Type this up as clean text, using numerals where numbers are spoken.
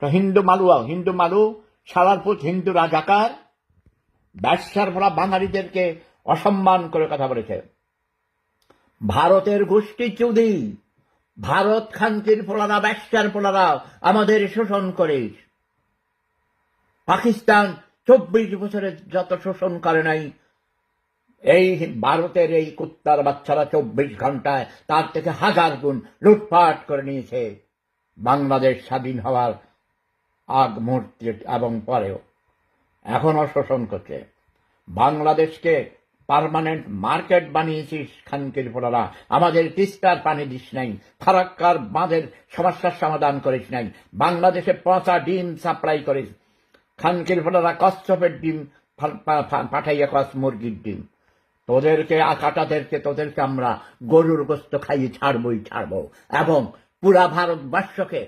তো হিন্দু মালু সালারপুর হিন্দু রাজাকার ব্যবসার ভরা বাঙালিদেরকে অসম্মান করে কথা বলেছে। ভারতের গোষ্ঠী চুদি, ভারত খানকির পোলারা, ব্যবসার পোলারা আমাদের শোষণ করে। পাকিস্তান 24 বছরে যত শোষণ করে নাই, এই ভারতের এই কুত্তার বাচ্চারা 24 ঘন্টায় তার থেকে 1000 গুণ লুটপাট করে নিয়েছে বাংলাদেশ স্বাধীন হওয়ার আগ মুহূর্তে এবং পরেও এখনো শোষণ করছে। বাংলাদেশকে পার্মানেন্ট মার্কেট বানিয়েছিস খানকির পোলারা, আমাদের তিস্তার পানি দিস নাই, ফারাক্কার বাঁধের সমস্যার সমাধান করিস নাই, বাংলাদেশে পচা ডিম সাপ্লাই করিস, খানকির পোলারা কচ্ছপের ডিম পাঠাইয়া কস মুরগির ডিম। তোদেরকে আমরা গরুর গোস্ত খাইয়ে ছাড়বো এবং পুরা ভারতবর্ষকে